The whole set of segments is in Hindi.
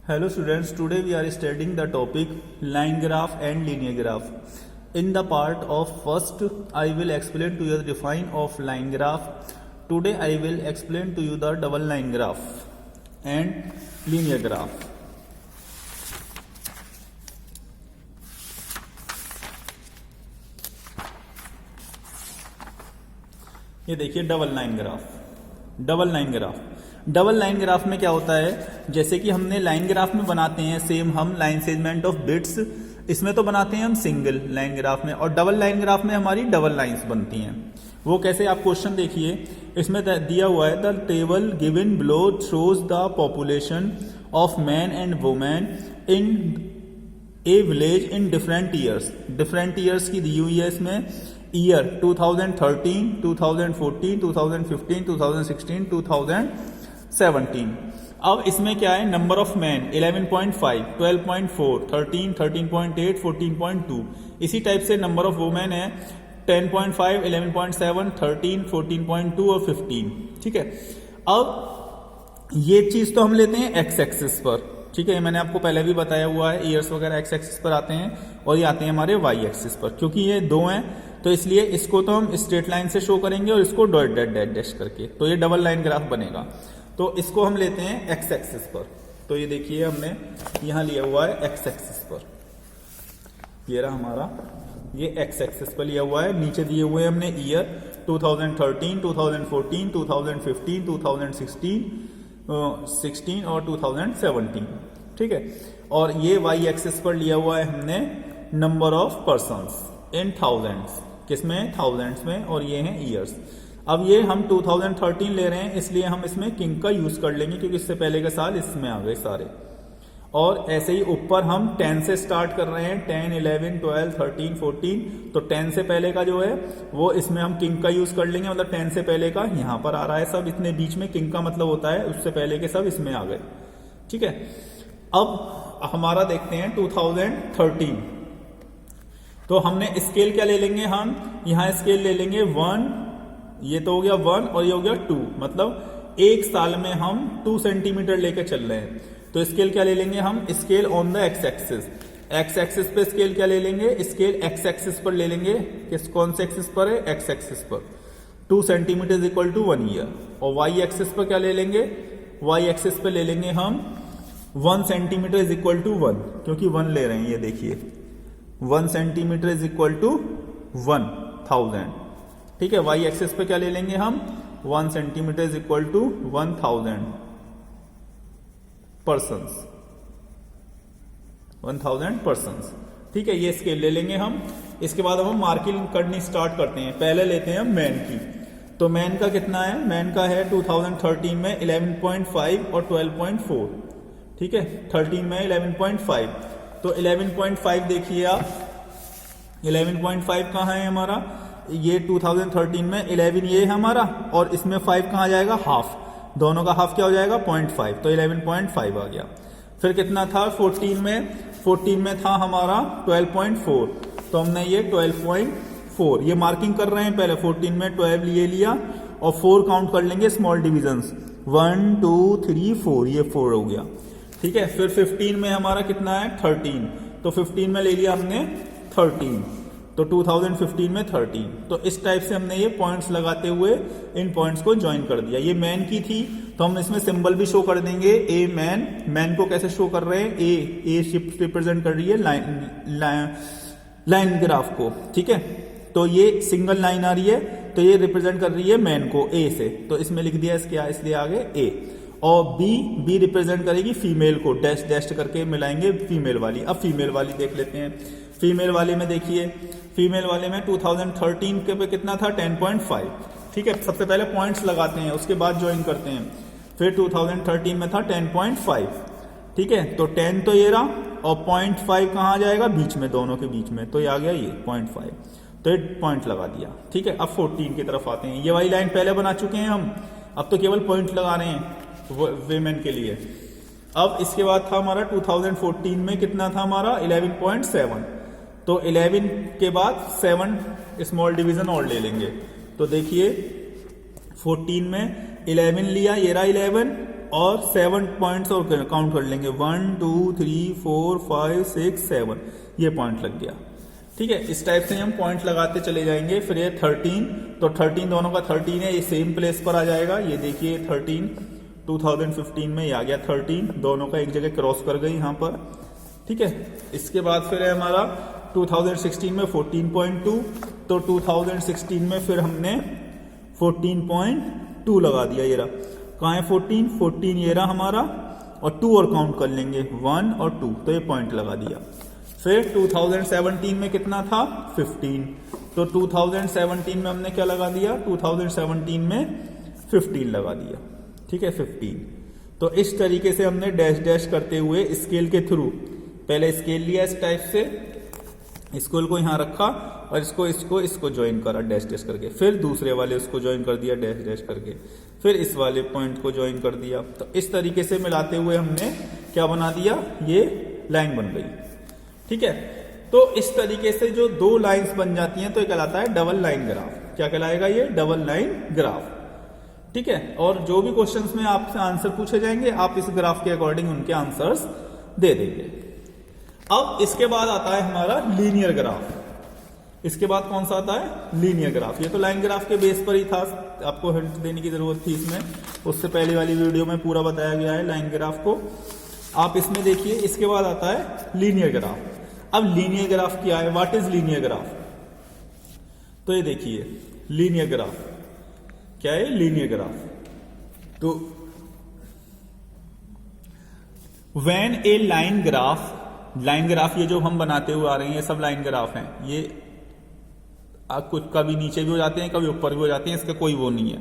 Hello students, today we are studying the topic line graph and linear graph. In the part of first, I will explain to you the define of line graph. Today I will explain to you the double line graph and linear graph. ये देखिए डबल लाइन ग्राफ में क्या होता है, जैसे कि हमने लाइन ग्राफ में बनाते हैं सेम हम लाइन सेगमेंट ऑफ बिट्स, इसमें तो बनाते हैं हम सिंगल लाइन ग्राफ में, और डबल लाइन ग्राफ में हमारी डबल लाइंस बनती हैं। वो कैसे, आप क्वेश्चन देखिए, इसमें दिया हुआ है the table given below shows the population of man and women in A village in different years की दी हुई है। इसमें ईयर 2013, 2014, 2015, 2016, 2017। अब इसमें क्या है, नंबर ऑफ मैन 11.5, 12.4, 13, 13.8, 14.2। इसी टाइप से नंबर ऑफ वुमेन है 10.5, 11.7, 13, 14.2 और 15। ठीक है, अब ये चीज तो हम लेते हैं एक्स एक्सिस पर। ठीक है, मैंने आपको पहले भी बताया हुआ है, ईयर्स वगैरह एक्स एक्सिस पर आते हैं और ये आते हैं हमारे वाई एक्सिस पर। क्योंकि ये दो हैं तो इसलिए इसको तो हम स्ट्रेट लाइन से शो करेंगे और इसको डॉट डैट डैट डैश करके, तो ये डबल लाइन ग्राफ बनेगा। तो इसको हम लेते हैं एक्स एक्सिस पर। तो ये देखिए हमने यहां लिया हुआ है एक्स एक्सिस पर, ये रहा हमारा, ये एक्स एक्सिस पर लिया हुआ है। नीचे दिए हुए हमने ईयर 2013, 2014, 2015, 2016 और 2017। ठीक है, और ये वाई एक्सिस पर लिया हुआ है हमने number of persons in thousands, किसमें, थाउजेंड्स में, और ये हैं ईयर्स। अब ये हम 2013 ले रहे हैं, इसलिए हम इसमें किंग का यूज कर लेंगे क्योंकि इससे पहले के साल इसमें आ गए सारे। और ऐसे ही ऊपर हम 10 से स्टार्ट कर रहे हैं, 10, 11, 12, 13, 14। तो 10 से पहले का जो है वो इसमें हम किंग का यूज कर लेंगे, मतलब 10 से पहले का यहां पर आ रहा है सब, इतने बीच में किंग का मतलब होता है उससे पहले के सब इसमें आ गए। ठीक है, अब हमारा देखते हैं 2013। तो हमने स्केल क्या ले लेंगे, हम यहां स्केल ले लेंगे 1, ये तो हो गया 1 और ये हो गया 2, मतलब एक साल में हम 2 सेंटीमीटर लेके चल रहे हैं। तो स्केल क्या ले लेंगे हम, scale on the X axis. X axis पे स्केल क्या ले लेंगे, स्केल एक्स एक्सिस पर ले लेंगे। किस कौन से एक्सिस पर है, एक्स एक्सिस पर। 2 centimetre is equal to 1 year. और वाई एक्सिस पर क्या ले लेंगे, वाई एक्सिस पे ले लेंगे हम 1 सेंटीमीटर इज इक्वल टू 1, क्योंकि 1 ले रहे हैं, ये देखिए 1 सेंटीमीटर इज इक्वल टू 1000। ठीक है, वाई एक्सिस पे क्या ले लेंगे हम, 1 centimetre is equal to 1000 persons, 1000 persons. ठीक है, ये स्केल ले लेंगे हम। इसके बाद हम मार्किंग करनी स्टार्ट करते हैं। पहले लेते हैं मैन की। तो मैन का कितना है, मैन का है 2013 में 11.5 और 12.4। ठीक है, 13 में 11.5। तो 11.5 देखिए आप, 11.5 कहां है हमारा, ये 2013 में 11 ये है हमारा, और इसमें 5 कहां जाएगा, हाफ, दोनों का हाफ क्या हो जाएगा 0.5, तो 11.5 आ गया। फिर कितना था 14 में था हमारा 12.4, तो हमने ये 12.4 ये मार्किंग कर रहे हैं। पहले 14 में 12 ये लिया और 4 काउंट कर लेंगे स्मॉल डिविजन्स, 1 2 3 4, ये 4 हो गया। ठीक है, फिर 15 में हमारा कितना है 13, तो 15 में ले लिया हमने 13, तो 2015 में 13। तो इस टाइप से हमने ये पॉइंट्स लगाते हुए इन पॉइंट्स को ज्वाइन कर दिया। ये मैन की थी तो हम इसमें सिंबल भी शो कर देंगे, ए मैन। मैन को कैसे शो कर रहे हैं, ए शिफ्ट रिप्रेजेंट कर रही है लाइन ग्राफ को। ठीक है, तो ये सिंगल लाइन आ रही है, तो ये रिप्रेजेंट कर रही है मैन को ए से, तो इसमें लिख दिया इसलिए आगे ए। और बी रिप्रेजेंट करेगी फीमेल को, डैश डैश करके मिलाएंगे फीमेल वाली। अब फीमेल वाली देख लेते हैं। फीमेल वाले में देखिए, फीमेल वाले में 2013 के पे कितना था 10.5। ठीक है, सबसे पहले पॉइंट्स लगाते हैं, उसके बाद ज्वाइन करते हैं। फिर 2013 में था 10.5। ठीक है, तो 10 तो ये रहा, और 0.5 कहाँ आ जाएगा, बीच में, दोनों के बीच में, तो ये आ गया ये 0.5, तो ये पॉइंट लगा दिया। ठीक है, अब 14 की तरफ आते हैं। ये वाली लाइन पहले बना चुके हैं हम, अब तो केवल पॉइंट लगा रहे हैं वीमेन के लिए। अब इसके बाद था हमारा 2014 में कितना था हमारा 11.7, तो 11 के बाद 7 स्मॉल डिवीजन और ले लेंगे। तो देखिए 14 में 11 लिया, ये रहा 11, और 7 पॉइंट्स और काउंट कर लेंगे, 1 2 3 4 5 6 7, ये पॉइंट लग गया। ठीक है, इस टाइप से हम पॉइंट लगाते चले जाएंगे। फिर ये 13, तो 13 दोनों का 13 है, ये सेम प्लेस पर आ जाएगा। ये देखिए 13 2015 में ये आ गया 13, दोनों का एक जगह क्रॉस कर गई यहाँ पर। ठीक है, इसके बाद फिर है हमारा 2016 में 14.2, तो 2016 में फिर हमने 14.2 लगा दिया। ये रहा, कहाँ है 14 ये रहा हमारा, और 2 और काउंट कर लेंगे 1 और 2, तो ये पॉइंट लगा दिया। फिर 2017 में कितना था 15, तो 2017 में हमने क्या लगा दिया, 2017 में 15 लगा दिया। ठीक है 15, तो इस तरीके से हमने डैश डैश करते हुए स्केल के थ्रू, पहले स्केल लिया इस टाइप से, स्केल को यहां रखा और इसको ज्वाइन करा डैश डैश करके, फिर दूसरे वाले उसको ज्वाइन कर दिया डैश डैश करके, फिर इस वाले पॉइंट को ज्वाइन कर दिया। तो इस तरीके से मिलाते हुए हमने क्या बना दिया, ये लाइन बन गई। ठीक है, तो इस तरीके से जो दो लाइंस बन जाती हैं तो ये कहलाता है डबल लाइन ग्राफ। क्या कहलाएगा ये, डबल लाइन ग्राफ। ठीक है, और जो भी क्वेश्चंस में आपसे आंसर पूछे जाएंगे आप इस ग्राफ के अकॉर्डिंग उनके आंसर्स दे देंगे। अब इसके बाद आता है हमारा लीनियर ग्राफ। इसके बाद कौन सा आता है, लीनियर ग्राफ। ये तो लाइन ग्राफ के बेस पर ही था, आपको हिंट देने की जरूरत थी इसमें, उससे पहले वाली वीडियो में पूरा बताया गया है लाइन ग्राफ को। आप इसमें देखिए, इसके बाद आता है लीनियर ग्राफ। अब लीनियर ग्राफ क्या है, व्हाट इज लीनियर ग्राफ, तो ये देखिए लीनियर ग्राफ क्या है, लीनियर ग्राफ। तो व्हेन ए लाइन ग्राफ ये जो हम बनाते हुए आ रहे हैं ये सब लाइन ग्राफ हैं, ये कुछ कभी नीचे भी हो जाते हैं कभी ऊपर भी हो जाते हैं, इसका कोई वो नहीं है।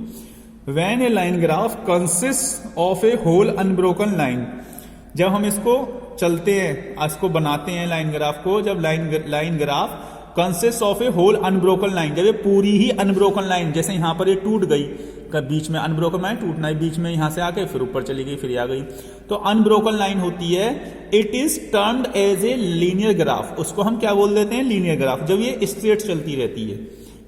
When a line graph consist of a whole unbroken line, जब हम इसको चलते हैं, इसको बनाते हैं लाइन ग्राफ को, जब line graph consist of a whole unbroken line, जब ये पूरी ही अनब्रोकन लाइन, जैसे यहां पर ये टूट गई, बीच में अनब्रोकन लाइन टूटना है, बीच में यहां से आके फिर ऊपर चली गई फिर आ गई, तो अनब्रोकन लाइन होती है। It is termed as a linear graph, उसको हम क्या बोल देते हैं, लीनियर ग्राफ। जब ये स्ट्रेट चलती रहती है,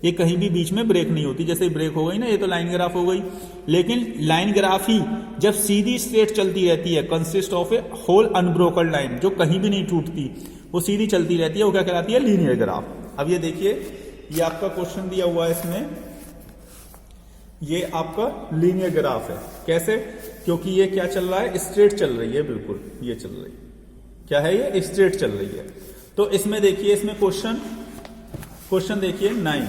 ये कहीं भी बीच में ब्रेक नहीं होती, जैसे ब्रेक हो गई ना, ये तो लाइन ग्राफ हो गई। लेकिन लाइन ग्राफ ही जब सीधी स्ट्रेट चलती रहती है, consist of a whole unbroken line, जो कहीं भी नहीं टूटती, वो सीधी चलती रहती है, वो क्या कहलाती है, लीनियर ग्राफ। अब ये देखिए, ये आपका क्वेश्चन दिया हुआ है इसमें, ये आपका लीनियर ग्राफ है। कैसे, क्योंकि ये क्या चल रहा है, स्ट्रेट चल रही है, बिल्कुल ये चल रही है, क्या है ये, स्ट्रेट चल रही है। तो इसमें देखिए, इसमें क्वेश्चन देखिए 9,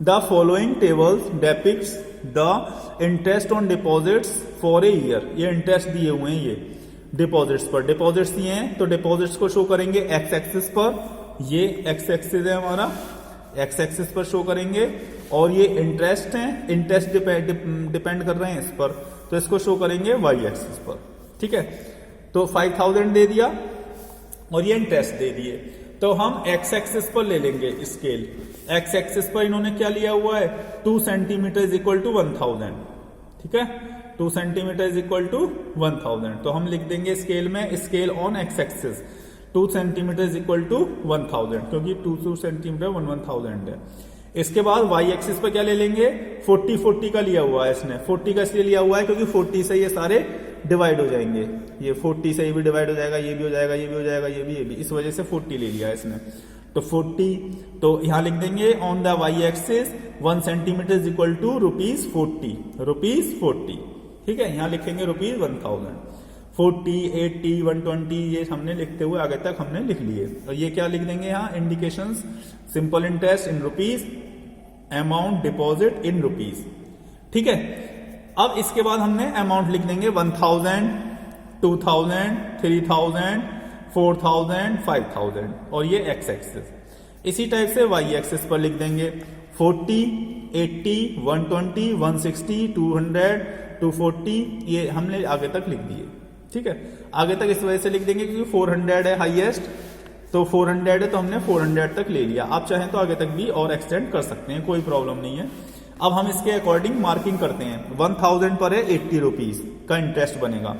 the following tables depicts the interest on deposits for a year. ये इंटरेस्ट दिए हुए हैं, ये डिपॉजिट्स पर, डिपॉजिट्स दिए हैं तो डिपॉजिट्स को शो करेंगे एक्स एक्सिस पर, ये एक्स एक्सिस है हमारा, एक्स एक्सिस पर शो करेंगे, और ये इंटरेस्ट है, इंटरेस्ट डिपेंड कर रहे हैं इस पर, तो इसको शो करेंगे वाई एक्सिस पर। ठीक है, तो 5000 दे दिया और ये इंटरेस्ट दे दिए, तो हम एक्स एक्सिस पर ले लेंगे स्केल। एक्स एक्सिस पर इन्होंने क्या लिया हुआ है, 2 सेंटीमीटर इज इक्वल टू 1000। ठीक है, 2 सेंटीमीटर इज इक्वल टू 1000, तो हम लिख देंगे स्केल में, scale on X axis 2 centimetre is equal to 1000, क्योंकि 2 सेंटीमीटर 1000 है। इसके बाद वाई एक्सिस पर क्या ले लेंगे, 40 का लिया हुआ है इसने, 40 का इसलिए लिया हुआ है क्योंकि 40 से ये सारे डिवाइड हो जाएंगे, ये 40 से ये भी डिवाइड हो जाएगा, ये भी हो जाएगा, ये भी हो जाएगा, ये भी, इस वजह से 40 ले लिया है इसने। तो 40, तो यहां लिख देंगे on the Y axis 1 centimetre is equal to ₹40। ठीक है, यहां लिखेंगे ₹1000। 40, 80, 120 ये हमने लिखते हुए आगे तक हमने लिख लिए। और ये क्या लिख देंगे यहाँ, indications, simple interest in rupees, amount deposit in rupees. ठीक है, अब इसके बाद हमने अमाउंट लिख देंगे 1000, 2000, 3000, 4000, 5000, और ये एक्स एक्सिस। इसी टाइप से वाई एक्सिस पर लिख देंगे 40, 80, 120, 160, 200, 240, ये हमने आगे तक लिख दिए। ठीक है, आगे तक इस वजह से लिख देंगे क्योंकि 400 है हाईएस्ट, तो 400 है तो हमने 400 तक ले लिया। आप चाहें तो आगे तक भी और एक्सटेंड कर सकते हैं, कोई प्रॉब्लम नहीं है। अब हम इसके अकॉर्डिंग मार्किंग करते हैं। 1000 पर है 80 रुपीज का इंटरेस्ट बनेगा,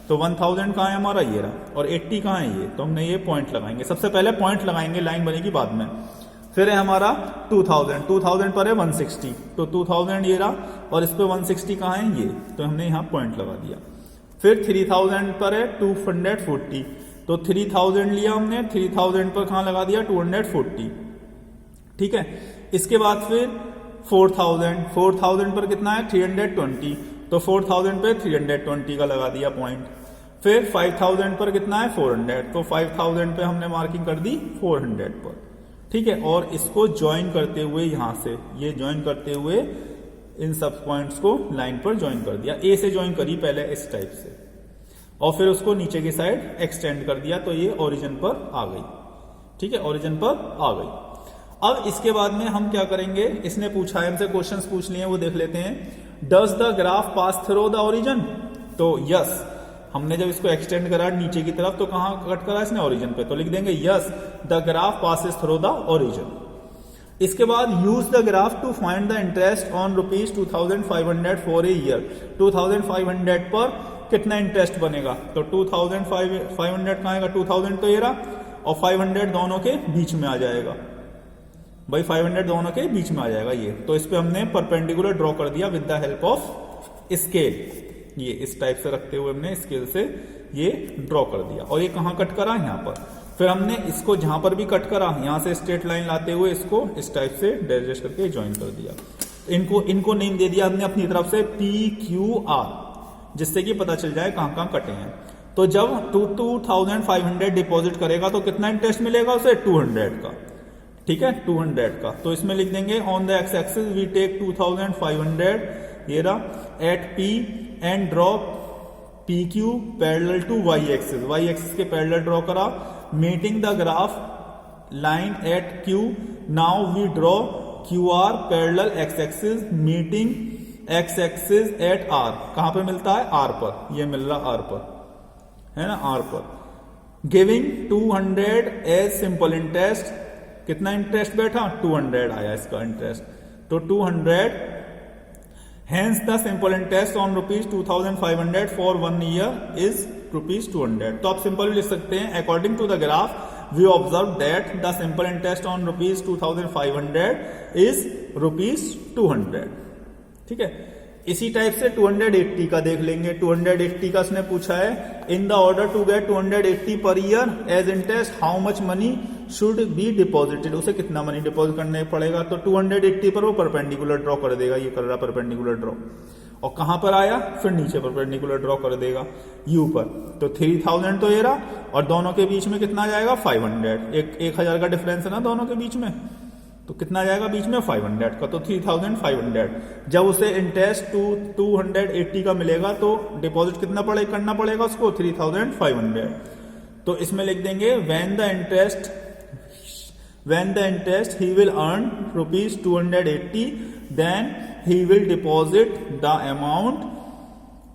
तो 1000 कहाँ है हमारा, ये रहा, और 80 कहाँ है ये, तो हमने ये पॉइंट लगाएंगे। सबसे पहले पॉइंट लगाएंगे, लाइन बनेगी बाद में। फिर है हमारा 2000 पर है 160, तो 2000 ये रहा, और इस पे 160 कहाँ है ये, तो हमने यहाँ पॉइंट लगा दिया। फिर 3000 पर है 240, तो 3000 लिया हमने, 3000 पर कहाँ लगा दिया 240, ठीक है। इसके बाद फिर 4000 पर कितना है 320, तो 4000 पे 320 का लगा दिया पॉइंट। फिर 5000 पर कितना है 400, तो 5000 पे हमने मार्किंग कर दी 400 पर, ठीक है। और इसको ज्वाइन करते हुए यहां से ये ज्वाइन करते हुए इन सब पॉइंट्स को लाइन पर ज्वाइन कर दिया, ए से ज्वाइन करी पहले इस टाइप से, और फिर उसको नीचे की साइड एक्सटेंड कर दिया, तो ये ओरिजिन पर आ गई, ठीक है, ओरिजिन पर आ गई। अब इसके बाद में हम क्या करेंगे, इसने पूछा है हमसे, क्वेश्चंस पूछ लिए वो देख लेते हैं। Does the graph pass through the origin, तो यस, हमने जब इसको एक्सटेंड करा नीचे की तरफ तो कहां कट करा इसने ओरिजिन पे, तो लिख देंगे yes the graph passes through the origin. इसके बाद use the graph to find the interest on ₹2500 for a year. 2500 पर कितना इंटरेस्ट बनेगा, तो 2500 कहां आएगा, 2000 तो ये रहा, और 500 दोनों के बीच में आ जाएगा भाई, 500 दोनों के बीच में आ जाएगा ये। तो इस पे हमने परपेंडिकुलर ड्रॉ कर दिया with the help of scale, ये इस टाइप से रखते हुए हमने स्केल से ये ड्रॉ कर दिया, और ये कहां कट करा यहाँ पर। फिर हमने इसको जहां पर भी कट करा यहां से स्ट्रेट लाइन लाते हुए इसको इस टाइप से डैश करके ज्वाइन कर दिया। इनको नेम दे दिया हमने अपनी तरफ से PQR, जिससे कि पता चल जाए कहां कहां कटे हैं। तो जब 2500 डिपॉजिट करेगा तो कितना इंटरेस्ट मिलेगा उसे, 200 का, ठीक है, 200 का। तो इसमें लिख देंगे on the X axis we take 2500 ये रहा at P and draw PQ parallel to y axis के पैरेलल ड्रॉ करा, meeting the graph line at Q। Now we draw QR parallel x axis meeting x axis at R। कहां पे मिलता है, R पर, ये मिल रहा R पर, है ना, R पर। गिविंग 200 एज सिंपल इंटरेस्ट, कितना इंटरेस्ट बैठा, 200 आया इसका इंटरेस्ट, तो 200 Hence the simple interest on ₹2500 for 1 year is ₹200। तो आप सिंपल लिख सकते हैं, according to the graph we observe that the simple interest on ₹2500 is ₹200, ठीक है। इसी टाइप से 280 का देख लेंगे। 280 का उसने पूछा है, in the order to get 280 per year as interest how much money should be deposited, उसे कितना मनी डिपॉजिट करने पड़ेगा। तो 280 पर वो परपेंडिकुलर ड्रॉ कर देगा, ये कर रहा परपेंडिकुलर ड्रॉ, और कहां पर आया फिर नीचे परपेंडिकुलर ड्रॉ कर देगा यू पर। तो 3000 तो ये रहा, और दोनों के बीच में कितना आ जाएगा 500, 1000 का डिफरेंस है ना दोनों के बीच में, तो कितना जाएगा बीच में 500 का, तो 3500। जब उसे इंटरेस्ट 280 का मिलेगा तो डिपॉजिट कितना करना पड़ेगा उसको 3500। तो इसमें लिख देंगे when the interest he will earn ₹280 then he will deposit the amount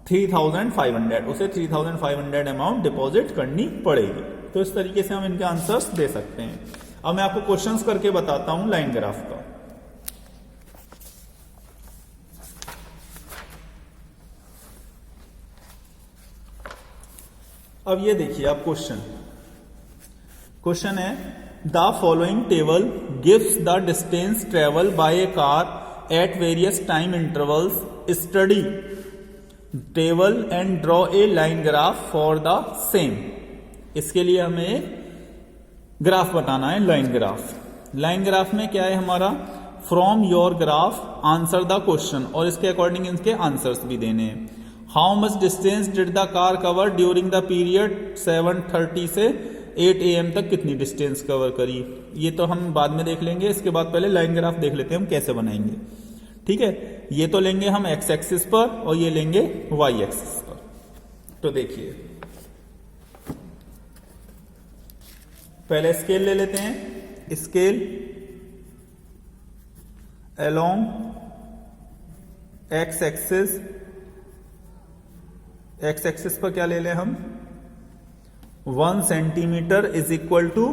3500, उसे 3500 अमाउंट डिपॉजिट करनी पड़ेगी। तो इस तरीके से हम इनके आंसर्स दे सकते हैं। अब मैं आपको क्वेश्चंस करके बताता हूं लाइन ग्राफ का। अब ये देखिए आप क्वेश्चन है the following table gives the distance travel by A car at various time intervals, study table and draw a line graph for the same. इसके लिए हमें ग्राफ बताना है, लाइन ग्राफ। लाइन ग्राफ में क्या है हमारा, from your graph answer the question, और इसके अकॉर्डिंग इनके आंसर्स भी देने हैं। How much distance did the car cover during the period 7:30 से 8 AM तक कितनी डिस्टेंस कवर करी, ये तो हम बाद में देख लेंगे। इसके बाद पहले लाइन ग्राफ देख लेते हैं हम कैसे बनाएंगे, ठीक है। ये तो लेंगे हम x एक्सिस पर और ये लेंगे y एक्सिस पर। तो देखिए पहले स्केल ले लेते हैं, scale along x axis, x axis पर क्या ले लें हम 1 centimetre is equal to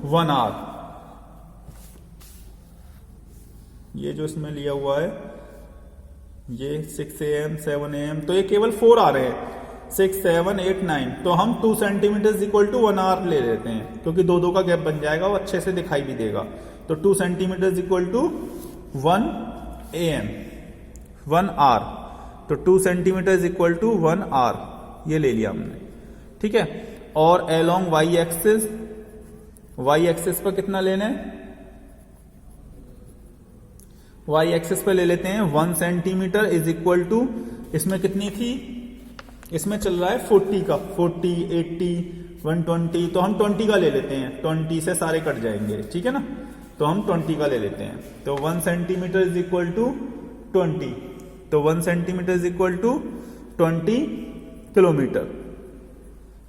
1 hour. ये जो इसमें लिया हुआ है ये 6 AM 7 AM, तो ये केवल 4 आ रहे हैं, 6 7 8 9, तो हम 2 सेंटीमीटर इक्वल टू 1 आवर ले लेते हैं, क्योंकि दो का गैप बन जाएगा, वो अच्छे से दिखाई भी देगा। तो 2 centimetre is equal to 1 AM, 1 R। तो 2 centimetre is equal to 1 R, ये ले लिया हमने, ठीक है। और अलोंग वाई एक्सिस पर कितना लेना है, वाई एक्सिस पे ले लेते हैं 1 सेंटीमीटर इज इक्वल टू, इसमें कितनी थी, इसमें चल रहा है 40 का, 40, 80, 120, तो हम 20 का ले लेते हैं, 20 से सारे कट जाएंगे, ठीक है ना, तो हम 20 का ले लेते हैं। तो 1 सेंटीमीटर इज इक्वल टू 20, तो 1 centimetre is equal to 20 kilometre,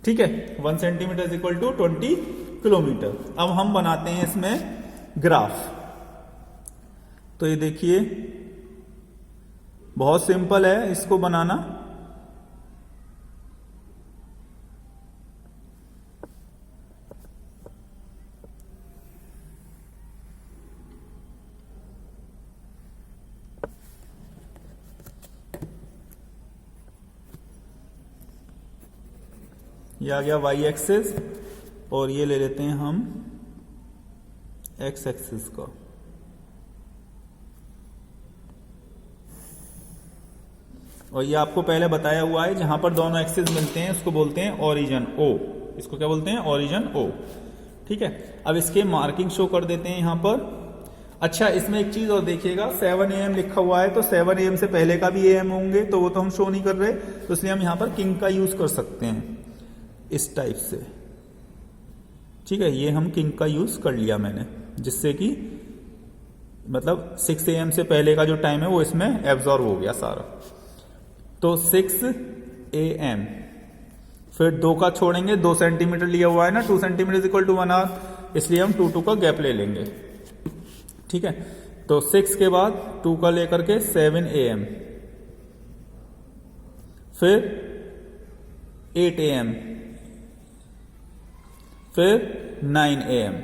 ठीक है। 1 centimetre is equal to 20 kilometre. अब हम बनाते हैं इसमें ग्राफ। तो ये देखिए बहुत सिंपल है इसको बनाना। ये आ गया वाई एक्सिस और ये ले लेते हैं हम एक्स एक्सिस का। और ये आपको पहले बताया हुआ है, जहां पर दोनों एक्सिस मिलते हैं उसको बोलते हैं ओरिजिन ओ, इसको क्या बोलते हैं, ओरिजिन ओ, ठीक है। अब इसके मार्किंग शो कर देते हैं यहां पर। अच्छा, इसमें एक चीज और देखिएगा, 7 AM लिखा हुआ है, तो 7 AM से पहले का भी AM होंगे, तो वो तो हम शो नहीं कर रहे, तो इसलिए हम यहां पर किंग का यूज कर सकते हैं इस टाइप से, ठीक है। ये हम किंग का यूज कर लिया मैंने, जिससे कि मतलब 6 AM से पहले का जो टाइम है वो इसमें एब्जॉर्ब हो गया सारा। तो 6 AM, फिर 2 का छोड़ेंगे, 2 सेंटीमीटर लिया हुआ है ना, 2 centimetre is equal to 1 hour, इसलिए हम 2 का गैप ले लेंगे, ठीक है। तो 6 के बाद 2 का लेकर के 7 AM, फिर 8 AM, फिर 9 AM,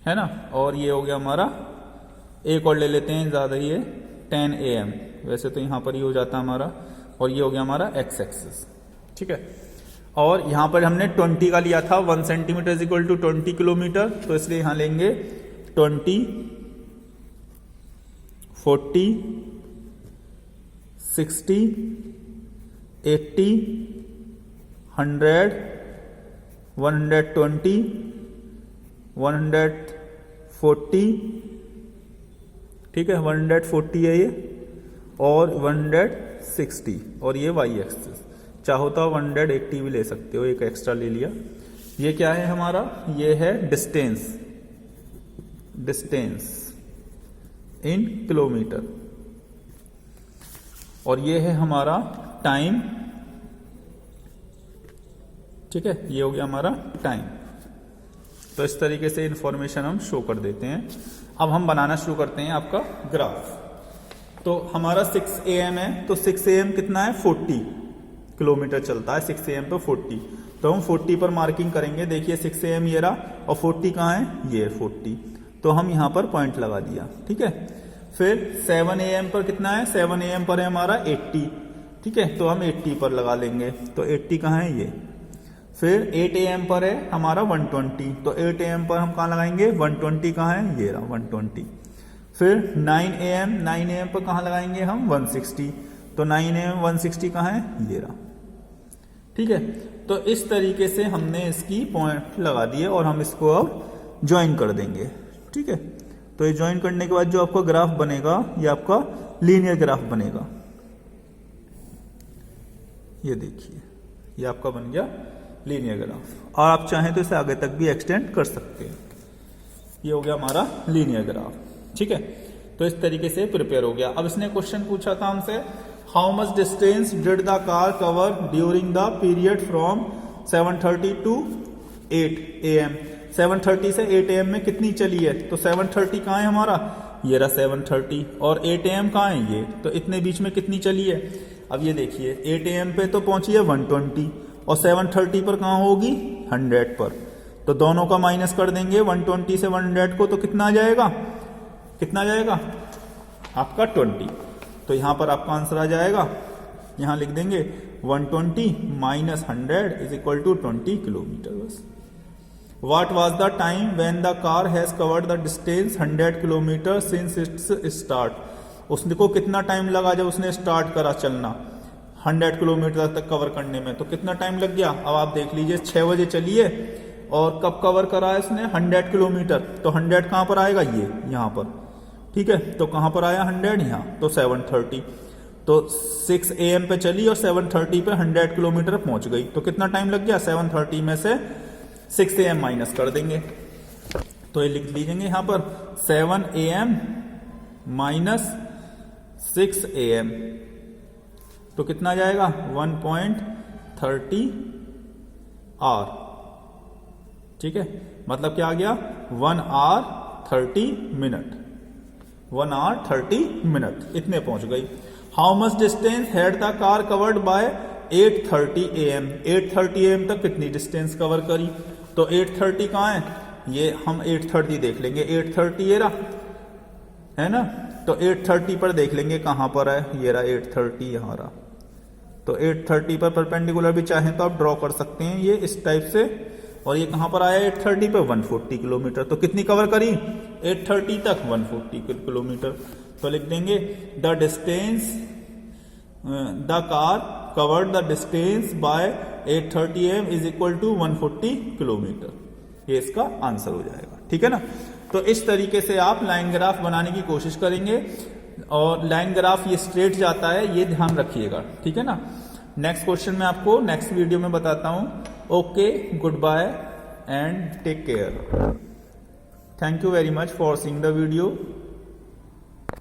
है ना। और ये हो गया हमारा, एक और ले लेते हैं, ज्यादा ही है, 10 AM, वैसे तो यहां पर ही हो जाता हमारा, और ये हो गया हमारा एक्स एक्सिस, ठीक है। और यहां पर हमने 20 का लिया था, 1 centimetre is equal to 20 kilometre, तो इसलिए यहां लेंगे 20, 40, 60, 80, 100, 120, 140, ठीक है, 140 है ये, और 160, और ये वाई एक्सिस। चाहो तो 180 भी ले सकते हो, एक एक्स्ट्रा ले लिया। ये क्या है हमारा, ये है डिस्टेंस, डिस्टेंस इन किलोमीटर, और ये है हमारा टाइम, ठीक है, ये हो गया हमारा टाइम। तो इस तरीके से इंफॉर्मेशन हम शो कर देते हैं। अब हम बनाना शुरू करते हैं आपका ग्राफ। तो हमारा 6 AM है, तो 6 AM कितना है, 40 किलोमीटर चलता है 6 AM पे 40, तो हम 40 पर मार्किंग करेंगे। देखिए 6 AM ये रहा, और 40 कहाँ है, ये 40, तो हम यहां पर पॉइंट लगा दिया, ठीक है। फिर 7 AM पर कितना है, 7 AM पर है हमारा 80, ठीक है, तो हम 80 पर लगा लेंगे, तो 80 कहाँ है, ये। फिर 8 AM पर है हमारा 120, तो 8 AM पर हम कहाँ लगाएंगे, 120 कहाँ है, ये रहा 120। फिर 9 AM पर कहाँ लगाएंगे हम, 160, तो 9 AM 160 कहाँ है, ये रहा, ठीक है। तो इस तरीके से हमने इसकी पॉइंट लगा दिए, और हम इसको अब ज्वाइन कर देंगे, ठीक है। तो ये ज्वाइन करने के बाद जो आपका ग्राफ बनेगा, ये आपका लीनियर ग्राफ बनेगा। ये देखिए, ये आपका बन गया लीनियर ग्राफ, और आप चाहें तो इसे आगे तक भी एक्सटेंड कर सकते हैं। ये हो गया हमारा लीनियर ग्राफ, ठीक है। तो इस तरीके से प्रिपेयर हो गया। अब इसने क्वेश्चन पूछा था हमसे, how much distance did the car cover during the period from 7:30 to 8 AM। 7:30 से 8 AM में कितनी चली है, तो 7:30 कहाँ है हमारा, ये रहा 7:30, और 8 AM कहाँ है, ये, तो इतने बीच में कितनी चली है। अब ये देखिए 8 AM पे तो पहुंची है 120, और 7:30 पर कहाँ होगी, 100 पर, तो दोनों का माइनस कर देंगे, 120 से 100 को, तो कितना आ जाएगा, कितना आ जाएगा आपका 20। तो यहां पर आपका आंसर आ जाएगा, यहां लिख देंगे 120 - 100 इज इक्वल टू 20 किलोमीटर, बस। What was the time when the car has covered the distance 100 kilometre since it's start, उसको कितना टाइम लगा जब उसने स्टार्ट करा चलना 100 किलोमीटर तक कवर करने में, तो कितना टाइम लग गया। अब आप देख लीजिए 6 बजे चलिए और कब कवर करा है इसने 100 किलोमीटर, तो 100 कहां पर आएगा, ये यहां पर, ठीक है। तो कहां पर आया 100, यहां, तो 7:30, तो 6 AM पे चली और 7:30 पे 100 किलोमीटर पहुंच गई, तो कितना टाइम लग गया, 7:30 में से 6 AM माइनस कर देंगे, तो ये लिख लीजिएंगे यहां पर 7 AM माइनस 6 AM, तो कितना जाएगा 1.30 आवर, ठीक है। मतलब क्या आ गया 1 आवर 30 मिनट, 1 आवर 30 मिनट, इतने पहुंच गई। How much distance had the car covered by 8:30 AM, 8:30 AM तक कितनी डिस्टेंस कवर करी, तो 8:30 कहां है, ये हम 8:30 देख लेंगे, 8:30 ये रहा है ना, तो 8:30 पर देख लेंगे कहां पर है, ये रहा 8:30 यहां रहा, तो 8:30 पर परपेंडिकुलर भी चाहें तो आप ड्रॉ कर सकते हैं ये इस टाइप से, और ये कहां पर आया 8:30 पे 140 किलोमीटर, तो कितनी कवर करी 8:30 तक 140 किलोमीटर, तो लिख देंगे the distance the car covered the distance by 8:30 AM is equal to 140 kilometre, ये इसका आंसर हो जाएगा, ठीक है ना। तो इस तरीके से आप लाइन ग्राफ बनाने की कोशिश करेंगे, और लाइन ग्राफ ये स्ट्रेट जाता है, ये ध्यान रखिएगा, ठीक है ना। नेक्स्ट क्वेश्चन मैं आपको नेक्स्ट वीडियो में बताता हूं। Okay, good bye and take care. Thank you very much for seeing the video.